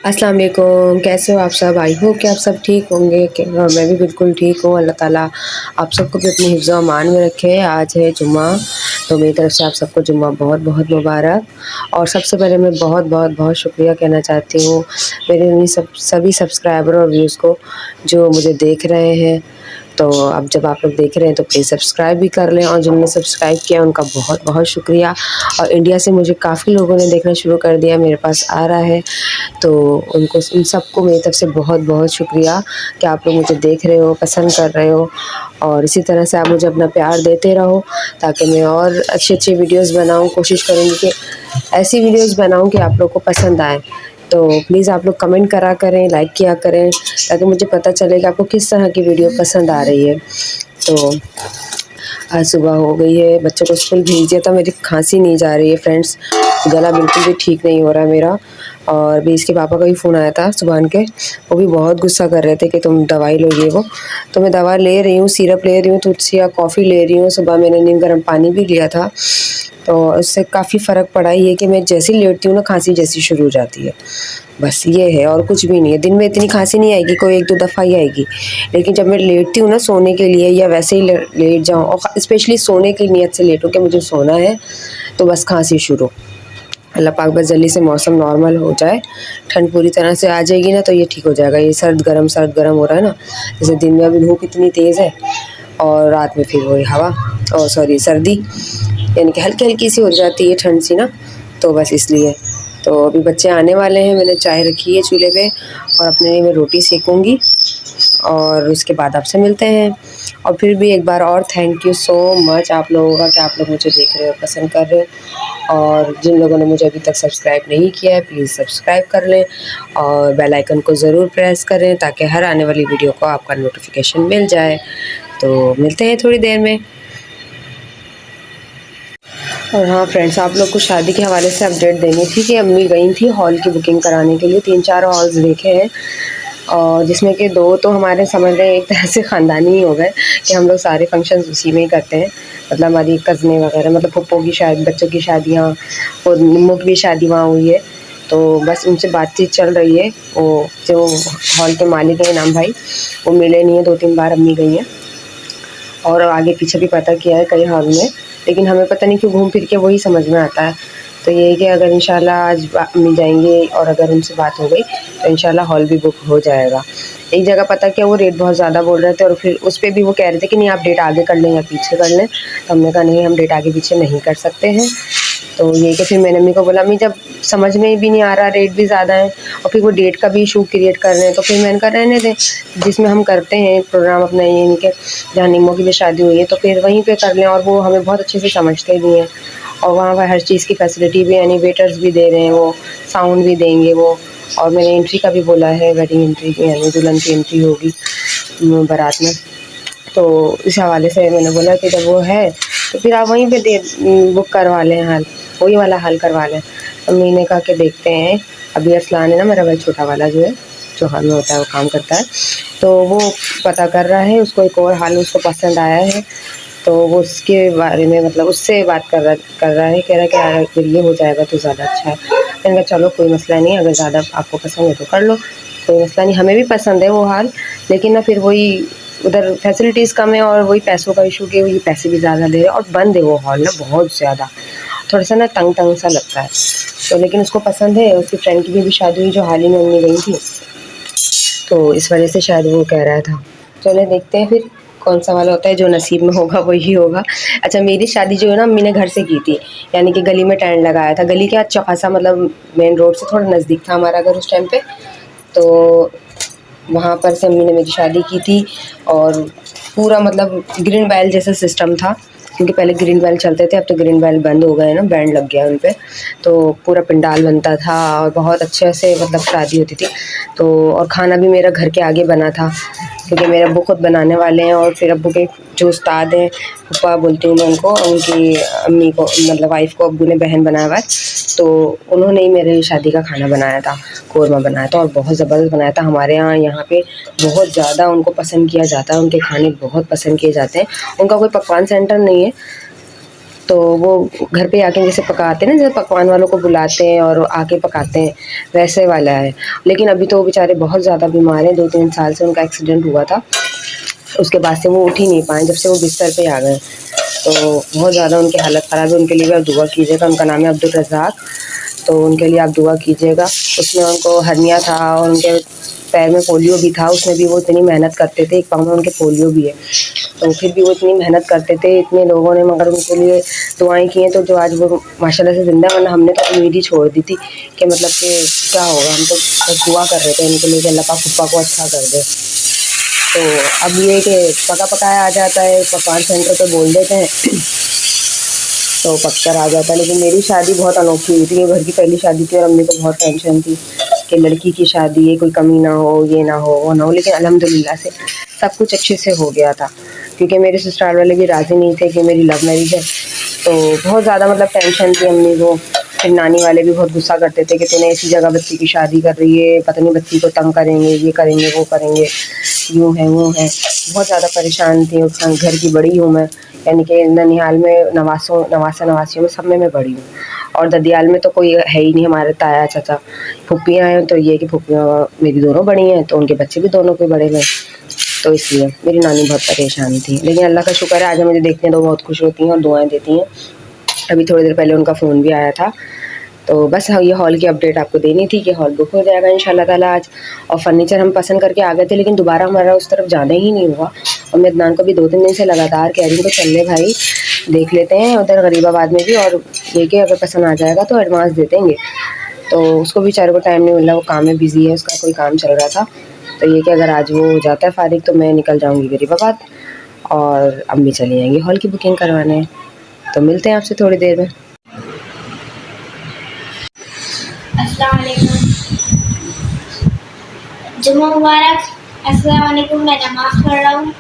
अस्सलाम वालेकुम, कैसे हो आप सब? आई होप कि आप सब ठीक होंगे मैं भी बिल्कुल ठीक हूँ। अल्लाह ताला आप सबको भी अपने हिफ्ज़ व अमान में रखे। आज है जुम्मा, तो मेरी तरफ से आप सबको जुम्मा बहुत बहुत मुबारक। और सबसे पहले मैं बहुत बहुत बहुत शुक्रिया कहना चाहती हूँ मेरे उन्हीं सभी सब्सक्राइबर और व्यूज़ को जो मुझे देख रहे हैं। तो अब जब आप लोग देख रहे हैं तो प्लीज़ सब्सक्राइब भी कर लें, और जिनने सब्सक्राइब किया उनका बहुत बहुत शुक्रिया। और इंडिया से मुझे काफ़ी लोगों ने देखना शुरू कर दिया, मेरे पास आ रहा है, तो उनको उन सबको मेरी तरफ से बहुत बहुत शुक्रिया कि आप लोग मुझे देख रहे हो, पसंद कर रहे हो। और इसी तरह से आप मुझे अपना प्यार देते रहो ताकि मैं और अच्छी अच्छी वीडियोस बनाऊं। कोशिश करूंगी कि ऐसी वीडियोस बनाऊं कि आप लोग को पसंद आए। तो प्लीज़ आप लोग कमेंट करा करें, लाइक किया करें, ताकि मुझे पता चले कि आपको किस तरह की वीडियो पसंद आ रही है। तो आज सुबह हो गई है, बच्चों को स्कूल भेज दिया था। मेरी खांसी नहीं जा रही है फ्रेंड्स, गला बिल्कुल भी ठीक नहीं हो रहा मेरा। और भी इसके पापा का भी फ़ोन आया था सुबह के, वो भी बहुत गुस्सा कर रहे थे कि तुम दवाई लो ये वो। तो मैं दवा ले रही हूँ, सिरप ले रही हूँ, तुलसी या कॉफ़ी ले रही हूँ। सुबह मैंने नीम गर्म पानी भी लिया था, तो उससे काफ़ी फ़र्क पड़ा है। ये कि मैं जैसे ही लेटती हूँ ना, खांसी जैसी शुरू हो जाती है। बस ये है, और कुछ भी नहीं है। दिन में इतनी खांसी नहीं आएगी, कोई 1-2 दफ़ा ही आएगी, लेकिन जब मैं लेटती हूँ ना सोने के लिए, या वैसे ही लेट जाऊँ और स्पेशली सोने की नीयत से लेटूँ कि मुझे सोना है, तो बस खांसी शुरू। अल्लाह पाक बस जल्दी से मौसम नॉर्मल हो जाए, ठंड पूरी तरह से आ जाएगी ना, तो ये ठीक हो जाएगा। ये सर्द गरम हो रहा है ना, जैसे दिन में अभी धूप इतनी तेज़ है और रात में फिर वही हवा, और सॉरी सर्दी, यानी कि हल्की हल्की सी हो जाती है ठंड सी ना, तो बस इसलिए। तो अभी बच्चे आने वाले हैं, मैंने चाय रखी है चूल्हे पे, और अपने लिए मैं रोटी सेकूँगी, और उसके बाद आपसे मिलते हैं। और फिर भी एक बार और थैंक यू सो मच आप लोगों का कि आप लोग मुझे देख रहे हो, पसंद कर रहे हो। और जिन लोगों ने मुझे अभी तक सब्सक्राइब नहीं किया है, प्लीज़ सब्सक्राइब कर लें, और बेल आइकन को ज़रूर प्रेस करें ताकि हर आने वाली वीडियो को आपका नोटिफिकेशन मिल जाए। तो मिलते हैं थोड़ी देर में। और हाँ फ्रेंड्स, आप लोग को शादी के हवाले से अपडेट देनी थी कि अम्मी गई थी हॉल की बुकिंग कराने के लिए। 3-4 हॉल्स देखे हैं, और जिसमें कि 2 तो हमारे समझ लें एक तरह से ख़ानदानी ही हो गए कि हम लोग सारे फंक्शंस उसी में ही करते हैं। मतलब हमारी कज़नें वगैरह, मतलब फूफो की शादी, बच्चों की शादियाँ, और निम्मों की भी शादी वहाँ हुई है। तो बस उनसे बातचीत चल रही है। वो जो हॉल के मालिक हैं इनाम भाई, वो मिले नहीं हैं, 2-3 बार अम्मी गई हैं, और आगे पीछे भी पता किया है कई हॉल में, लेकिन हमें पता नहीं क्यों घूम फिर के वही समझ में आता है। तो ये है कि अगर इंशाल्लाह आज मिल जाएंगे, और अगर उनसे बात हो गई तो इंशाल्लाह हॉल भी बुक हो जाएगा। एक जगह पता किया, वो रेट बहुत ज़्यादा बोल रहे थे, और फिर उस पर भी वो कह रहे थे कि नहीं आप डेट आगे कर लें या पीछे कर लें। तो हमने कहा नहीं, हम डेट आगे पीछे नहीं कर सकते हैं। तो ये कि फिर मैंने अम्मी को बोला, अम्मी जब समझ में भी नहीं आ रहा, रेट भी ज़्यादा है, और फिर वो डेट का भी इशू क्रिएट कर रहे हैं, तो फिर मैंने कहा रहने दें, जिसमें हम करते हैं प्रोग्राम अपना ये इनके, जहाँ निम्मों की भी शादी हुई है, तो फिर वहीं पे कर लें। और वो हमें बहुत अच्छे से समझते भी हैं, और वहाँ पर हर चीज़ की फैसिलिटी भी, यानी वेटर्स भी दे रहे हैं, वो साउंड भी देंगे वो। और मैंने एंट्री का भी बोला है, वेडिंग एंट्री की, यानी दुल्हन की एंट्री होगी बारात में। तो इस हवाले से मैंने बोला कि जब वो है तो फिर आप वहीं पे दे बुक करवा लें, हाल वही वाला हाल करवा लें। अम्मी ने कहा कि देखते हैं। अभी अरसलान है ना मेरा भाई, छोटा वाला जो है, जो हाल में होता है, वो काम करता है, तो वो पता कर रहा है, उसको एक और हाल उसको पसंद आया है, तो वो उसके बारे में, मतलब उससे बात कर रहा है, कह रहा है कि यार अगर ये हो जाएगा तो ज़्यादा अच्छा है। मैंने कहा चलो कोई मसला नहीं, अगर ज़्यादा आपको पसंद है तो कर लो, कोई मसला नहीं। हमें भी पसंद है वो हाल, लेकिन ना फिर वही उधर फैसिलिटीज़ कम है, और वही पैसों का इशू कि ये पैसे भी ज़्यादा ले रहे हैं, और बंद है वो हॉल ना बहुत ज़्यादा, थोड़ा सा ना तंग तंग सा लगता है। तो लेकिन उसको पसंद है, उसकी फ्रेंड की भी शादी हुई जो हाल ही में अम्मी गई थी, तो इस वजह से शायद वो कह रहा था। चलिए देखते हैं फिर कौन सा वाला होता है, जो नसीब में होगा वही होगा। अच्छा, मेरी शादी जो है ना अम्मी ने घर से की थी, यानी कि गली में टेंट लगाया था। गली क्या, अच्छा खासा, मतलब मेन रोड से थोड़ा नज़दीक था हमारा घर उस टाइम पे, तो वहाँ पर से अम्मी ने मेरी शादी की थी। और पूरा मतलब ग्रीन बैल जैसा सिस्टम था, क्योंकि पहले ग्रीन बैल चलते थे, अब तो ग्रीन बैल बंद हो गए हैं ना, बैंड लग गया उन पे। तो पूरा पंडाल बनता था, और बहुत अच्छे से मतलब शादी होती थी। तो और खाना भी मेरा घर के आगे बना था, क्योंकि मेरे अब्बू खुद बनाने वाले हैं, और फिर अब्बू के जो उस्ताद हैं, फूफा बोलती हूँ मैं उनको, उनकी अम्मी को, मतलब वाइफ़ को अब्बू ने बहन बनाया हुआ है, तो उन्होंने ही मेरे शादी का खाना बनाया था, कोरमा बनाया था, और बहुत ज़बरदस्त बनाया था। हमारे यहाँ पे बहुत ज़्यादा उनको पसंद किया जाता है, उनके खाने बहुत पसंद किए जाते हैं। उनका कोई पकवान सेंटर नहीं है, तो वो घर पे आके जैसे पकाते हैं ना, जैसे पकवान वालों को बुलाते हैं और आके पकाते हैं, वैसे वाला है। लेकिन अभी तो वो बेचारे बहुत ज़्यादा बीमार हैं, 2-3 साल से उनका एक्सीडेंट हुआ था, उसके बाद से वो उठ ही नहीं पाए, जब से वो बिस्तर पे आ गए। तो बहुत ज़्यादा उनकी हालत ख़राब है, उनके लिए भी आप दुआ कीजिएगा। उनका नाम है अब्दुल रज़ाक, तो उनके लिए आप दुआ कीजिएगा। उसमें उनको हर्निया था और उनके पैर में पोलियो भी था, उसमें भी वो इतनी मेहनत करते थे, एक पाँव में उनके पोलियो भी है, तो फिर भी वो इतनी मेहनत करते थे, इतने लोगों ने मगर उनके लिए दुआएं की हैं, तो जो आज वो माशाल्लाह से ज़िंदा, वरना हमने तो उम्मीद ही छोड़ दी थी कि मतलब कि क्या होगा। हम तो बस दुआ कर रहे थे उनके लिए कि अल्लाह पाक फूफा को अच्छा कर दे। तो अब ये कि पका पकाया आ जाता है, पकवान सेंटर पे बोल देते हैं तो पककर आ जाता है। लेकिन मेरी शादी बहुत अनोखी हुई थी, ये घर की पहली शादी थी और अम्मी को बहुत टेंशन थी कि लड़की की शादी है, कोई कमी ना हो, ये ना हो, वो ना हो। लेकिन अल्हम्दुलिल्लाह से सब कुछ अच्छे से हो गया था, क्योंकि मेरे ससुराल वाले भी राज़ी नहीं थे कि मेरी लव मैरिज है, तो बहुत ज़्यादा मतलब टेंशन थी अम्मी को। फिर नानी वाले भी बहुत गुस्सा करते थे कि तूने ऐसी जगह बच्ची की शादी कर रही है, पता नहीं बच्ची को तंग करेंगे, ये करेंगे, वो करेंगे, यूँ है वो है। बहुत ज़्यादा परेशान थी उस समय। घर की बड़ी हूँ मैं, यानी कि ननिहाल में नवासियों में सब में मैं बड़ी हूँ, और ददियाल में तो कोई है ही नहीं हमारे ताया चाचा। फूफियाँ हैं, तो ये कि फूफियाँ मेरी दोनों बड़ी हैं, तो उनके बच्चे भी दोनों कोई बड़े हैं, तो इसलिए मेरी नानी बहुत परेशान थी। लेकिन अल्लाह का शुक्र है, आज मुझे देखते हैं तो बहुत खुश होती हैं और दुआएं देती हैं। अभी थोड़ी देर पहले उनका फ़ोन भी आया था। तो बस हाँ, ये हॉल की अपडेट आपको देनी थी कि हॉल बुक हो जाएगा इंशाल्लाह ताला आज। और फर्नीचर हम पसंद करके आ गए थे, लेकिन दोबारा हमारा उस तरफ जाना ही नहीं हुआ। और मैं अदनान को भी 2-3 दिन से लगातार कह रही हूँ कि चल ले भाई, देख लेते हैं उधर गरीबाबाद में भी, और ये कि अगर पसंद आ जाएगा तो एडवांस दे देंगे। तो उसको बेचारे को टाइम नहीं मिल रहा, वो काम में बिज़ी है, उसका कोई काम चल रहा था। तो ये कि अगर आज वो हो जाता है फ़ारिग तो मैं निकल जाऊँगी गरीबाबाद, और अम्मी चली जाएंगी हॉल की बुकिंग करवाने। तो मिलते हैं आपसे थोड़ी देर में। अस्सलाम वालेकुम, जुम्मा मुबारक। अस्सलाम वालेकुम, मैं नमाज़ पढ़ रहा हूँ।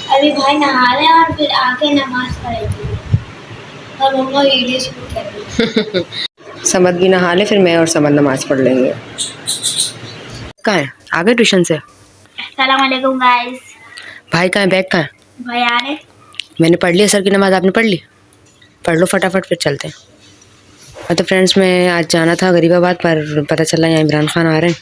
अभी भाई नहा रहे हैं और फिर आके नमाज़ पढ़ेंगे और मम्मा वीडियो शूट कर रही है। समद भी नहा ले, फिर मैं और समद नमाज़ पढ़ लेंगे। कहाँ है? आ गए ट्यूशन से? अस्सलाम वालेकुम गाइस। भाई कहाँ है? बैग कहाँ है? भाई आ रहे। मैंने पढ़ ली असर की नमाज़, आपने पढ़ ली? पढ़ लो फटाफट, फिर चलते हैं। तो फ्रेंड्स, मैं आज जाना था गरीबाबाद, पर पता चला यहाँ इमरान खान आ रहे हैं,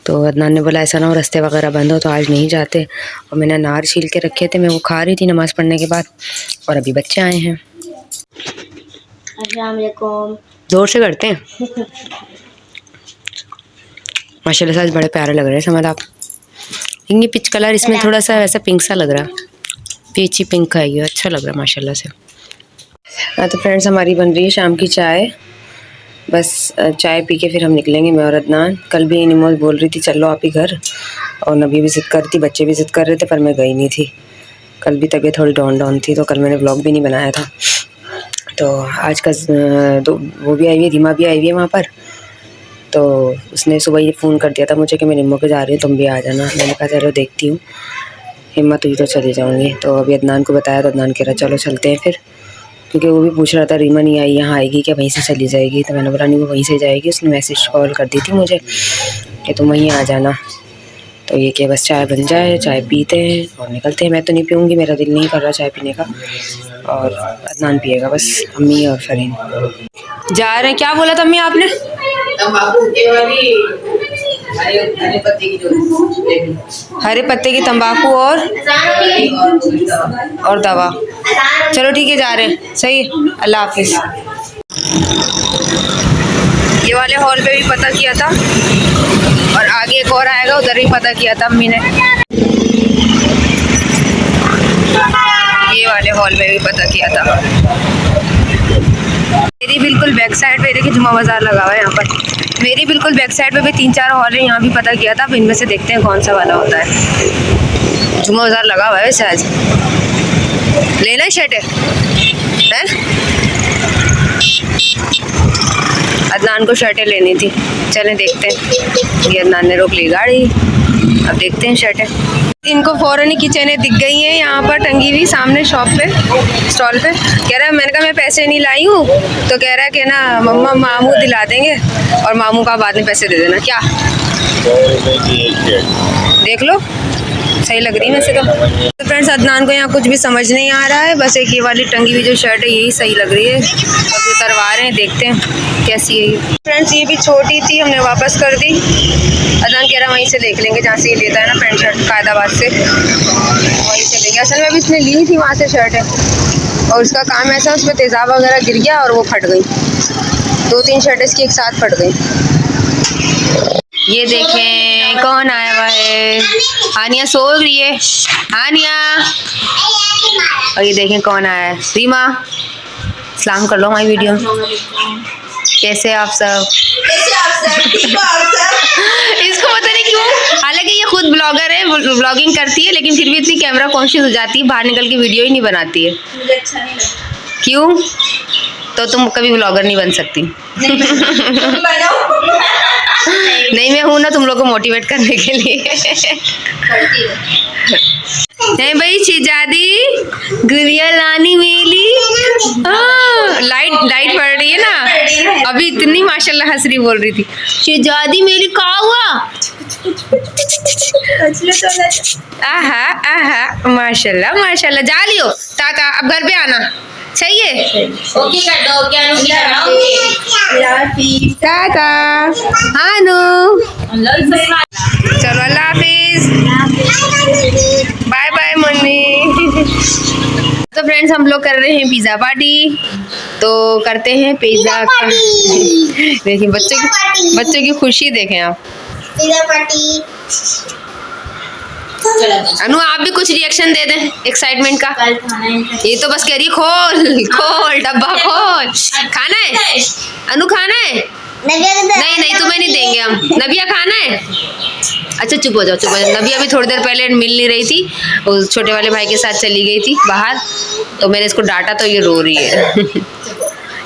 तो अदनान ने बोला ऐसा ना हो रास्ते वगैरह बंद हो तो आज नहीं जाते। और मैंने अनार छील के रखे थे, मैं वो खा रही थी नमाज़ पढ़ने के बाद, और अभी बच्चे आए हैं। अस्सलाम वालेकुम। ज़ोर से करते हैं। माशाल्लाह से आज बड़े प्यारे लग रहे हैं समझ आप। ये पिच कलर इसमें थोड़ा सा वैसा पिंक सा लग रहा है, पीची पिंक है, ये अच्छा लग रहा है माशाल्लाह से। हाँ तो फ्रेंड्स, हमारी बन रही है शाम की चाय। बस चाय पी के फिर हम निकलेंगे, मैं और अदनान। कल भी निमोज बोल रही थी चलो आप ही घर, और नबी भी ज़िद कर रही थी, बच्चे भी ज़िद कर रहे थे, पर मैं गई नहीं थी। कल भी तबीयत थोड़ी डाउन थी, तो कल मैंने व्लॉग भी नहीं बनाया था। तो आज का तो वो भी आई हुई है, धीमा भी आई हुई है वहाँ पर, तो उसने सुबह ही फ़ोन कर दिया था मुझे कि मैं निम्मो के जा रही हूँ, तुम भी आ जाना। मैंने कहा चलो देखती हूँ, हिम्मत हुई तो चली जाऊँगी। तो अभी अदनान को बताया तो अदनान कह रहा चलो चलते हैं फिर, क्योंकि वो भी पूछ रहा था रीमा नहीं आई, यहाँ आएगी क्या, वहीं से चली जाएगी। तो मैंने बोला नहीं, वो वहीं से जाएगी। उसने मैसेज कॉल कर दी थी मुझे कि तुम वहीं आ जाना। तो ये कि बस चाय बन जाए, चाय पीते हैं और निकलते हैं। मैं तो नहीं पीऊँगी, मेरा दिल नहीं कर रहा चाय पीने का, और अदनान पिएगा बस, अम्मी और फरीन जा रहे हैं। क्या बोला था अम्मी आपने? हरे पत्ते की तंबाकू और दवा। चलो ठीक है, जा रहे हैं। सही, अल्लाह हाफिज़। ये वाले हॉल पे भी पता किया था, और आगे एक और आएगा, उधर भी पता किया था अम्मी ने। ये वाले हॉल में भी पता किया था। मेरी बिल्कुल बैक साइड पे देखिए जुम्मा बाज़ार लगा हुआ है यहाँ पर। मेरी बिल्कुल बैक साइड पे भी 3-4 हॉल है, यहाँ भी पता किया था। अब इनमें से देखते हैं कौन सा वाला होता है। जुम्मा बाज़ार लगा हुआ है वैसे आज। लेना शर्ट है? अदनान को शर्टें लेनी थी, चलें देखते हैं। ये अदनान ने रोक ली गाड़ी, अब देखते हैं शर्टें। इनको फ़ौरन ही किचनें दिख गई हैं यहाँ पर टंगी हुई सामने शॉप पे, स्टॉल पे। कह रहा है, मैंने कहा मैं पैसे नहीं लाई हूँ, तो कह रहा है कि ना मम्मा मामू दिला देंगे, और मामू का बाद में पैसे दे देना। क्या देख लो, सही लग रही है वैसे तो फ्रेंड्स अदनान को यहाँ कुछ भी समझ नहीं आ रहा है, बस एक ये वाली टंगी हुई जो शर्ट है यही सही लग रही है। अब ये उतरवा रहे हैं, देखते हैं कैसी है ये। फ्रेंड्स ये भी छोटी थी, हमने वापस कर दी। अदनान कह रहा वहीं से देख लेंगे जहाँ से ये लेता है ना पैंट शर्ट कायदाबाद से, वहीं से लेंगे। असल में अभी इसने ली थी वहाँ से शर्ट है और उसका काम ऐसा उसमें तेज़ाब वगैरह गिर गया और वो फट गई। 2-3 शर्ट इसकी एक साथ फट गई। ये देखें कौन आया हुआ है, आनिया सो रही है, आनिया। और ये देखें कौन आया है, रीमा। सलाम कर लो हमारी वीडियो में। कैसे आप सब? इसको पता नहीं क्यों, हालांकि ये खुद ब्लॉगर है, ब्लॉगिंग करती है, लेकिन फिर भी इतनी कैमरा कॉन्शियस हो जाती है, बाहर निकल के वीडियो ही नहीं बनाती है। मुझे अच्छा नहीं लगता। क्यों? तो तुम कभी ब्लॉगर नहीं बन सकती। नहीं मैं हूँ ना तुम लोग को मोटिवेट करने के लिए। नहीं भाई शिजादी गुड़िया लानी मेली। हाँ लाइट पड़ रही है ना, अभी इतनी माशाल्लाह हंस रही बोल रही थी शिजादी मेली कहाँ हुआ। आहा आहा माशाल्लाह माशाल्लाह। जा लियो टाटा, अब घर पे आना, सही है? ओके कर दो, क्या टाटा हानू, चलो अल्लाह हाफिज, बाय बाय मम्मी। तो फ्रेंड्स हम लोग कर रहे हैं पिज़्ज़ा पार्टी, तो करते हैं पिज़्ज़ा का। देखिए बच्चों की खुशी देखें आप। Pizza party. अनु आप भी कुछ रिएक्शन दे दें एक्साइटमेंट का। कल खाना है। ये तो बस कह रही खोल डब्बा खोल। खाना है अनु, खाना है? नहीं तुम्हें नहीं देंगे हम। नबिया खाना है? अच्छा चुप हो जाओ। नबिया अभी थोड़ी देर पहले मिल नहीं रही थी, उस छोटे वाले भाई के साथ चली गई थी बाहर, तो मैंने इसको डांटा तो ये रो रही है।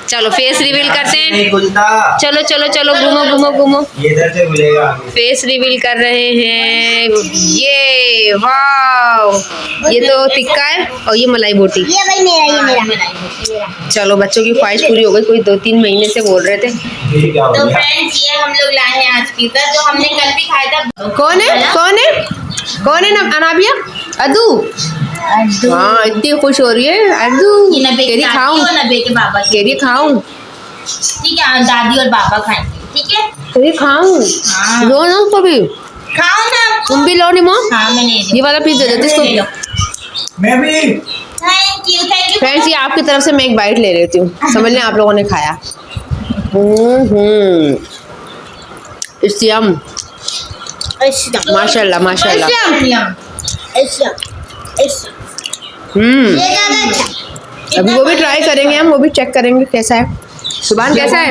चलो फेस रिवील करते हैं। चलो घूमो। फेस रिवील कर रहे हैं। ये वाह, ये तो टिक्का है और ये मलाई बोटी। ये भाई मेरा। चलो बच्चों की ख्वाहिश पूरी हो गई, कोई 2-3 महीने से बोल रहे थे। तो फ्रेंड्स ये हम लोग लाए हैं आज पिज़्ज़ा, जो हमने कल भी खाया था। कौन है ना अनाबिया? अदू। हाँ इतनी खुश हो रही है अदू, केरी खाऊं, केरी खाऊं। ठीक है दादी और बाबा खाएंगे, ठीक है? केरी खाऊं। लो ना कभी, खाओ ना तुम भी लो निमो। हाँ मैंने ये वाला पीस दे देते इसको। मैं भी। Thank you. फ्रेंड्स ये आपकी तरफ से मैं एक बाइट ले लेती हूँ, समझ लें आप लोगों ने खाया। इस्यम माशाल्लाह। अभी वो भी ट्राई करेंगे हम, वो भी चेक करेंगे कैसा है। सुभान कैसा है?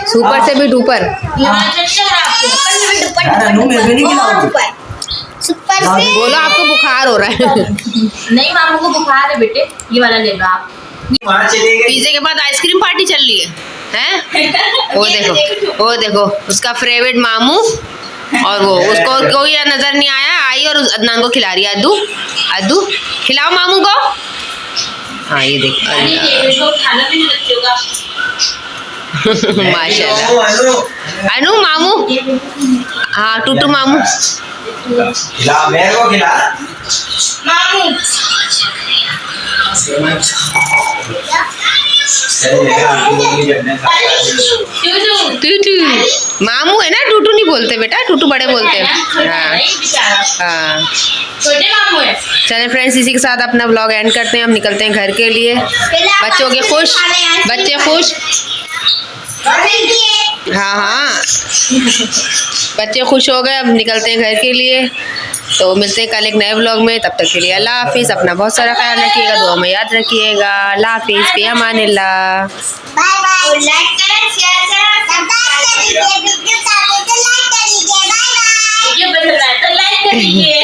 सुपर से भी डुपर। बोलो आपको बुखार हो रहा है। नहीं मामू को बुखार है बेटे, ये वाला ले लो आप। पिज़्ज़े के बाद आइसक्रीम पार्टी चल रही है? वो देखो उसका फेवरेट मामू, और वो उसको कोई नजर नहीं आया, आई और अदनान को खिला रही है। अद्दू खिलाओ मामू को। हाँ ये देखो माशाल्लाह। अनु मामू, हाँ टूटू मामू। खिला मेरे को खिला मामू। टूटू मामू है ना, टूटू नहीं बोलते बेटा, टूटू बड़े बोलते हैं। हाँ छोटे मामू है। चलें फ्रेंड्स इसी के साथ अपना ब्लॉग एंड करते हैं, हम निकलते हैं घर के लिए। बच्चे खुश। हाँ बच्चे खुश हो गए, अब निकलते हैं घर के लिए। तो मिलते हैं कल एक नए ब्लॉग में, तब तक के लिए अल्लाह हाफिज़। अपना बहुत सारा ख्याल रखिएगा, दुआ में याद रखिएगा। अल्लाह हाफिज़, फी अमानिल्लाह। Bye bye. लाइक करें, शेयर करें, सब्सक्राइब करिए, वीडियो को लाइक करिए। Bye bye. वीडियो पसंद आए तो लाइक करिए।